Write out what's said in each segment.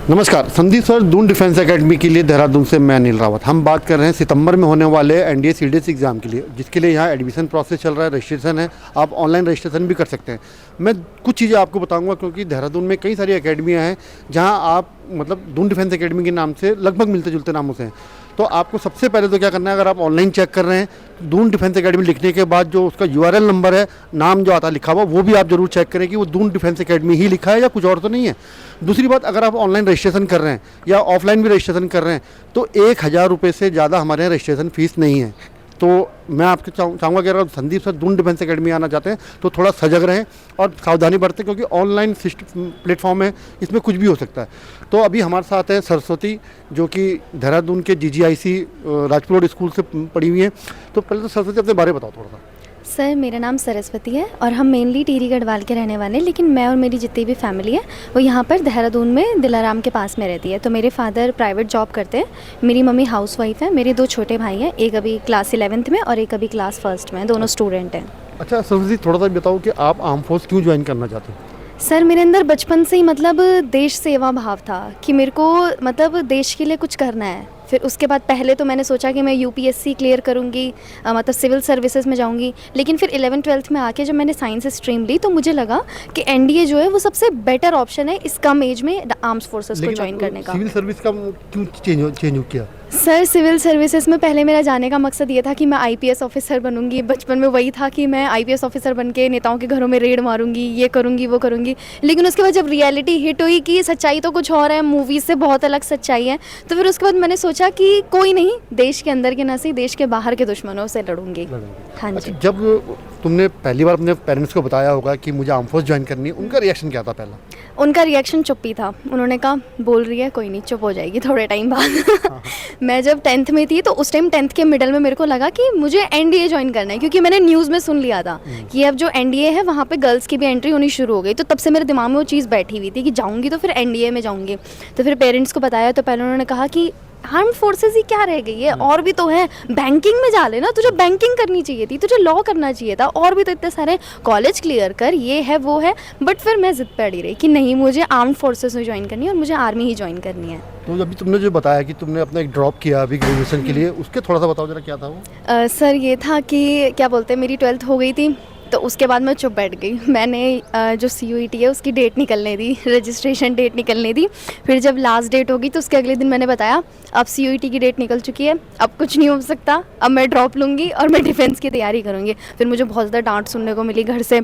नमस्कार, Sandeep sir Doon defence academy के लिए देहरादून से मैं अनिल रावत। हम बात कर रहे हैं सितंबर में होने वाले एनडीए सीडीएस एग्ज़ाम के लिए, जिसके लिए यहाँ एडमिशन प्रोसेस चल रहा है, रजिस्ट्रेशन है। आप ऑनलाइन रजिस्ट्रेशन भी कर सकते हैं। मैं कुछ चीज़ें आपको बताऊंगा क्योंकि देहरादून में कई सारी एकेडमियाँ हैं जहाँ आप मतलब दून डिफेंस एकेडमी के नाम से लगभग मिलते जुलते नामों से हैं। तो आपको सबसे पहले तो क्या करना है, अगर आप ऑनलाइन चेक कर रहे हैं दून डिफेंस एकेडमी लिखने के बाद जो उसका यूआरएल नंबर है, नाम जो आता है लिखा हुआ, वो भी आप जरूर चेक करें कि वो दून डिफेंस एकेडमी ही लिखा है या कुछ और तो नहीं है। दूसरी बात, अगर आप ऑनलाइन रजिस्ट्रेशन कर रहे हैं या ऑफलाइन भी रजिस्ट्रेशन कर रहे हैं तो 1000 रुपये से ज़्यादा हमारे यहाँ रजिस्ट्रेशन फ़ीस नहीं है। तो मैं आपको चाहूँगा कि अगर Sandeep sir Doon defence academy आना चाहते हैं तो थोड़ा सजग रहें और सावधानी बरतें, क्योंकि ऑनलाइन प्लेटफॉर्म है, इसमें कुछ भी हो सकता है। तो अभी हमारे साथ है सरस्वती, जो कि देहरादून के जीजीआईसी राजपुर रोड स्कूल से पढ़ी हुई हैं। तो पहले तो सरस्वती अपने बारे में बताओ थोड़ा सा। सर मेरा नाम सरस्वती है और हम मेनली टिहरी गढ़वाल के रहने वाले हैं, लेकिन मैं और मेरी जितनी भी फैमिली है वो यहाँ पर देहरादून में दिलाराम के पास में रहती है। तो मेरे फादर प्राइवेट जॉब करते हैं, मेरी मम्मी हाउसवाइफ है, मेरे 2 छोटे भाई हैं, एक अभी क्लास 11th में और एक अभी क्लास 1st में, दोनों स्टूडेंट हैं। अच्छा सरस्वती, थोड़ा सा बताओ कि आप आर्म फोर्स क्यों ज्वाइन करना चाहते हो? सर मेरे अंदर बचपन से ही मतलब देश सेवा भाव था कि मेरे को मतलब देश के लिए कुछ करना है। फिर उसके बाद पहले तो मैंने सोचा कि मैं यूपीएससी क्लियर करूँगी, मतलब सिविल सर्विसेज में जाऊँगी। लेकिन फिर 11th-12th में आके जब मैंने साइंस स्ट्रीम ली तो मुझे लगा कि एनडीए जो है वो सबसे बेटर ऑप्शन है इस कम एज में आर्म्स फोर्सेस को ज्वाइन करने का। सिविल सर्विस का क्यों चेंज किया? सर सिविल सर्विसेज में पहले मेरा जाने का मकसद ये था कि मैं आईपीएस ऑफिसर बनूंगी। बचपन में वही था कि मैं आईपीएस ऑफिसर बन के नेताओं के घरों में रेड मारूंगी, ये करूंगी वो करूंगी। लेकिन उसके बाद जब रियलिटी हिट हुई कि सच्चाई तो कुछ और है, मूवीज़ से बहुत अलग सच्चाई है, तो फिर उसके बाद मैंने सोचा कि कोई नहीं, देश के अंदर के ना सही देश के बाहर के दुश्मनों से लड़ूंगी। हाँ जी। अच्छा, जब तुमने पहली बार अपने पेरेंट्स को बताया होगा कि मुझे आर्म फोर्स ज्वाइन करनी है, उनका रिएक्शन क्या था पहला? उनका रिएक्शन चुप ही था। उन्होंने कहा बोल रही है, कोई नहीं, चुप हो जाएगी थोड़े टाइम बाद। मैं जब 10th में थी तो उस टाइम 10th के मिडल में मेरे को लगा कि मुझे एनडीए ज्वाइन करना है, क्योंकि मैंने न्यूज़ में सुन लिया था कि अब जो एनडीए है वहाँ पे गर्ल्स की भी एंट्री होनी शुरू हो गई। तो तब से मेरे दिमाग में वो चीज़ बैठी हुई थी कि जाऊँगी तो फिर एनडीए में जाऊँगी। तो फिर पेरेंट्स को बताया तो पहले उन्होंने कहा कि आर्म फोर्सेस ही क्या रह गई है, और भी तो है, बैंकिंग में जा लेना, तुझे बैंकिंग करनी चाहिए थी, तुझे लॉ करना चाहिए था, और भी तो इतने सारे कॉलेज क्लियर कर, ये है वो है। बट फिर मैं जिद पे अड़ी रही कि नहीं, मुझे आर्म फोर्सेस में ज्वाइन करनी है और मुझे आर्मी ही ज्वाइन करनी है। तो अभी तुमने जो बताया कि तुमने अपना एक ड्रॉप किया अभी ग्रेजुएशन के लिए, उसके थोड़ा सा बताओ जरा, क्या था वो? सर ये था कि क्या बोलते हैं, मेरी 12th हो गई थी तो उसके बाद मैं चुप बैठ गई। मैंने जो CUET है उसकी डेट निकलने दी, रजिस्ट्रेशन डेट निकलने दी। फिर जब लास्ट डेट होगी तो उसके अगले दिन मैंने बताया अब CUET की डेट निकल चुकी है, अब कुछ नहीं हो सकता, अब मैं ड्रॉप लूँगी और मैं डिफेंस की तैयारी करूँगी। फिर मुझे बहुत ज़्यादा डांट सुनने को मिली घर से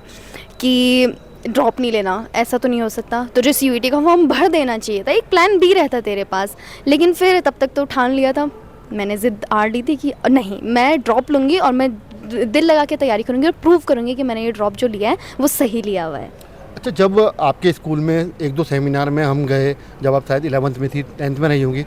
कि ड्रॉप नहीं लेना, ऐसा तो नहीं हो सकता, तुझे CUET का फॉर्म भर देना चाहिए था, एक प्लान B रहता तेरे पास। लेकिन फिर तब तक तो ठान लिया था, मैंने ज़िद आड़ ली थी कि नहीं, मैं ड्रॉप लूँगी और मैं दिल लगा के तैयारी करूँगी और प्रूव करूँगी कि मैंने ये ड्रॉप जो लिया है वो सही लिया हुआ है। अच्छा, जब आपके स्कूल में 1-2 सेमिनार में हम गए, जब आप शायद 11th में थी, 10th में नहीं होंगी,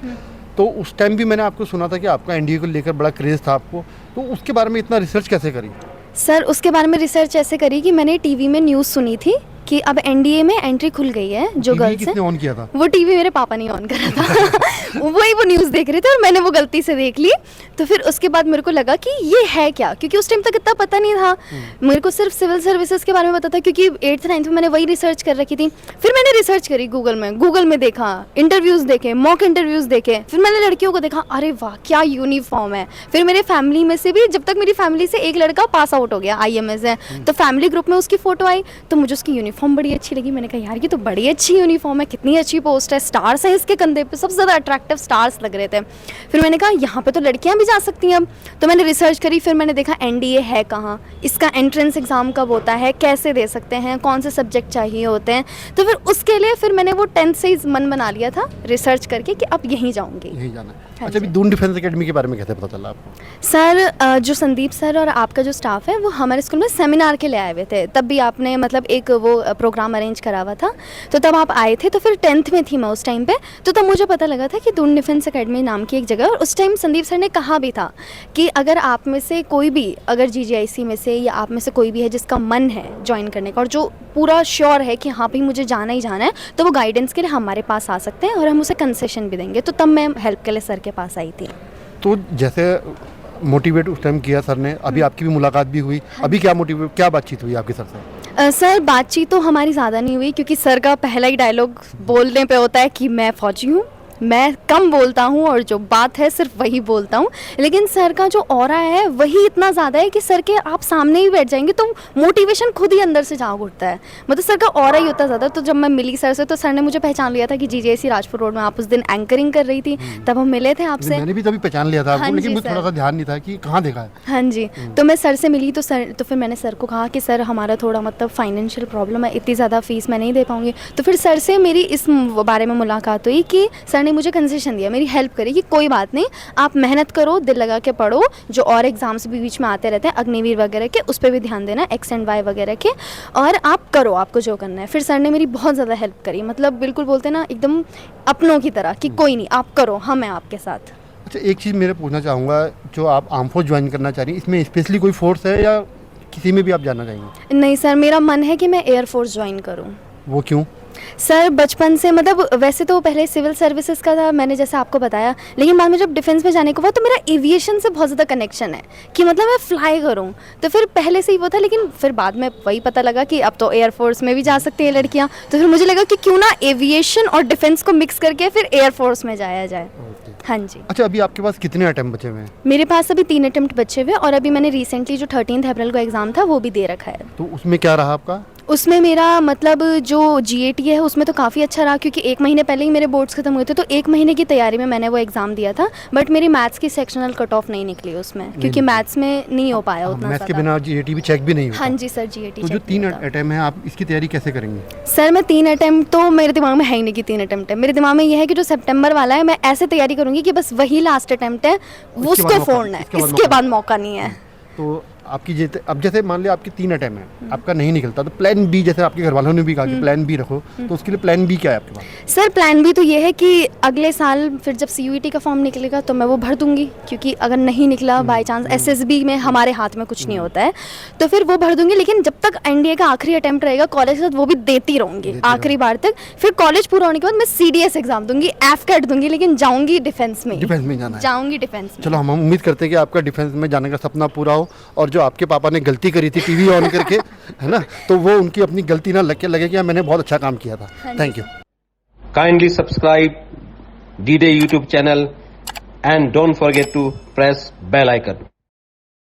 तो उस टाइम भी मैंने आपको सुना था कि आपका एनडीए को लेकर बड़ा क्रेज़ था आपको। तो उसके बारे में इतना रिसर्च कैसे करी? सर उसके बारे में रिसर्च ऐसे करी कि मैंने टीवी में न्यूज़ सुनी थी कि अब एनडीए में एंट्री खुल गई है। जो गर्ल्स किसने ऑन किया था? वो टीवी मेरे पापा ने ऑन करा था। वही वो न्यूज़ देख रहे थे और मैंने वो गलती से देख ली। तो फिर उसके बाद मेरे को लगा कि ये है क्या, क्योंकि उस टाइम तक इतना पता नहीं था। मेरे को सिर्फ सिविल सर्विसेज के बारे में पता था, क्योंकि 8th-9th में मैंने वही रिसर्च कर रखी थी। फिर मैंने रिसर्च करी गूगल में देखा, इंटरव्यूज़ देखे, मॉक इंटरव्यूज़ देखे। फिर मैंने लड़कियों को देखा, अरे वाह क्या यूनिफॉर्म है। फिर मेरे फैमिली में से भी, जब तक मेरी फैमिली से एक लड़का पास आउट हो गया, IMS है, तो फैमिली ग्रुप में उसकी फ़ोटो आई तो मुझे उसकी यूनिफॉर्म बड़ी अच्छी लगी। मैंने कहा यार ये तो बड़ी अच्छी यूनिफॉर्म है, कितनी अच्छी पोस्ट है, स्टार्स है इसके कंधे पे, सबसे ज़्यादा अट्रैक्टिव स्टार्स लग रहे थे। फिर मैंने कहा यहाँ पे तो लड़कियाँ भी जा सकती हैं अब। तो मैंने रिसर्च करी, फिर मैंने देखा एनडीए है कहाँ, इसका एंट्रेंस एग्ज़ाम कब होता है, कैसे दे सकते हैं, कौन से सब्जेक्ट चाहिए होते हैं। तो फिर उसके लिए फिर मैंने वो 10th से ही मन बना लिया था रिसर्च करके कि अब यहीं जाऊँगी, यहीं जाना है। हाँ अच्छा, अभी दून डिफेंस एकेडमी के बारे में कैसे पता चला आपको? सर जो संदीप सर और आपका जो स्टाफ है वो हमारे स्कूल में सेमिनार के लिए आए हुए थे। तब भी आपने मतलब एक वो प्रोग्राम अरेंज करा हुआ था, तो तब आप आए थे। तो फिर 10th में थी मैं उस टाइम पे, तो तब मुझे पता लगा था कि दून डिफेंस एकेडमी नाम की एक जगह। और उस टाइम संदीप सर ने कहा भी था कि अगर आप में से कोई भी, अगर GGIC में से या आप में से कोई भी है जिसका मन है ज्वाइन करने का और जो पूरा श्योर है कि हाँ भाई मुझे जाना ही जाना है, तो वो गाइडेंस के लिए हमारे पास आ सकते हैं और हम उसे कंसेशन भी देंगे। तो तब मैं हेल्प के लिए सर के पास आई थी। तो जैसे मोटिवेट उस टाइम किया सर ने, अभी आपकी भी मुलाकात भी हुई, अभी क्या बातचीत हुई आपके सर से? सर बातचीत तो हमारी ज़्यादा नहीं हुई क्योंकि सर का पहला ही डायलॉग बोलने पे होता है कि मैं फौजी हूँ, मैं कम बोलता हूँ और जो बात है सिर्फ वही बोलता हूँ। लेकिन सर का जो ऑरा है वही इतना ज़्यादा है कि सर के आप सामने ही बैठ जाएंगे तो मोटिवेशन खुद ही अंदर से जाग उठता है। मतलब सर का ऑरा ही होता ज़्यादा। तो जब मैं मिली सर से तो सर ने मुझे पहचान लिया था कि जीजेसी राजपुर रोड में आप उस दिन एंकरिंग कर रही थी, तब हम मिले थे आपसे। मैंने भी तभी पहचान लिया था आपको, हाँ लेकिन जी मुझे थोड़ा सर। सा ध्यान नहीं था कि कहाँ देखा है। हाँ जी, तो मैं सर से मिली तो फिर मैंने सर को कहा कि सर हमारा थोड़ा मतलब फाइनेंशियल प्रॉब्लम है, इतनी ज़्यादा फीस मैं नहीं दे पाऊँगी। तो फिर सर से मेरी इस बारे में मुलाकात हुई कि सर ने मुझे कंसेशन दिया, मेरी हेल्प करी कि कोई बात नहीं, आप मेहनत करो, दिल लगा के पढ़ो, जो और एग्ज़ाम्स भी बीच में आते रहते हैं अग्निवीर वगैरह के, उस पर भी ध्यान देना, एक्स एंड वाई वगैरह के, और आप करो आपको जो करना है। फिर सर ने मेरी बहुत ज़्यादा हेल्प करी, मतलब बिल्कुल बोलते हैं ना एकदम अपनों की तरह कि कोई नहीं आप करो, हम हैं आपके साथ। अच्छा, एक चीज़ मेरे पूछना चाहूँगा, जो आप आर्म फोर्स ज्वाइन करना चाह रही हैं, इसमें स्पेशली कोई फोर्स है या किसी में भी आप जाना चाहेंगे? नहीं सर, मेरा मन है कि मैं एयरफोर्स ज्वाइन करूँ। वो क्यों? सर बचपन से मतलब वैसे तो पहले सिविल सर्विसेज का था, मैंने जैसे आपको बताया, लेकिन बाद में जब डिफेंस में जाने को हुआ तो मेरा एविएशन से बहुत ज़्यादा कनेक्शन है कि मतलब मैं फ्लाई करूं। तो फिर पहले से ही वो था, लेकिन फिर बाद में वही पता लगा कि अब तो एयरफोर्स में भी जा सकती हैं लड़कियां। तो फिर मुझे लगा कि क्यों ना एविएशन और डिफेंस को मिक्स करके फिर एयरफोर्स में जाया जाए। हाँ जी। अच्छा, अभी आपके पास कितने अटेम्प्ट बचे हुए हैं? मेरे पास अभी 3 अटेम्प्ट बचे हुए और अभी मैंने रिसेंटली जो 13 अप्रैल को एग्ज़ाम था वो भी दे रखा है। तो उसमें क्या रहा आपका? उसमें मेरा मतलब जो GAT है उसमें तो काफ़ी अच्छा रहा क्योंकि 1 महीने पहले ही मेरे बोर्ड्स खत्म हुए थे, तो 1 महीने की तैयारी में मैंने वो एग्ज़ाम दिया था। बट मेरी मैथ्स की सेक्शनल कट ऑफ नहीं निकली उसमें क्योंकि मैथ्स में नहीं हो पाया उतना मैथ्स के ज़्यादा। बिना GAT भी चेक भी नहीं होता। हाँ जी सर, GAT तो जो 3 अटेम्प्ट हैं, आप इसकी तैयारी कैसे करेंगे? सर मैं 3 अटेम्प्ट तो मेरे दिमाग में है ही नहीं कि 3 अटेम्प्ट है। मेरे दिमाग में ये है कि जो सितंबर वाला है मैं ऐसे तैयारी करूँगी कि बस वही लास्ट अटेम्प्ट है, उसको फोड़ना है, इसके बाद मौका नहीं है। तो आपकी अब जैसे मान लिया आपकी 3 अटेम्प्ट हैं, आपका नहीं निकलता, तो प्लान बी, जैसे आपके घर वालों ने भी कहा कि प्लान बी रखो, तो उसके लिए प्लान बी क्या है आपके पास? सर प्लान बी तो ये है कि अगले साल फिर जब CUET का फॉर्म निकलेगा तो मैं वो भर दूंगी, क्योंकि अगर नहीं निकला बाय चांस, SSB में हमारे हाथ में कुछ नहीं होता है, तो फिर वो भर दूंगी। लेकिन जब तक NDA का आखिरी अटेम्प्ट रहेगा कॉलेज के साथ, वो भी देती रहूंगी आखिरी बार तक। फिर कॉलेज पूरा होने के बाद मैं CDS एग्जाम दूंगी, AFCAT दूंगी, लेकिन जाऊंगी डिफेंस में, डिफेंस में जाना है। जाऊंगी डिफेंस में। चलो, हम उम्मीद करते हैं कि आपका डिफेंस में जाने का सपना पूरा हो, और जो आपके पापा ने गलती करी थी टीवी ऑन करके, है ना, तो वो उनकी अपनी गलती ना लगे कि मैंने बहुत अच्छा काम किया था। Thank you. Kindly subscribe D-Day YouTube channel and don't forget to press bell icon.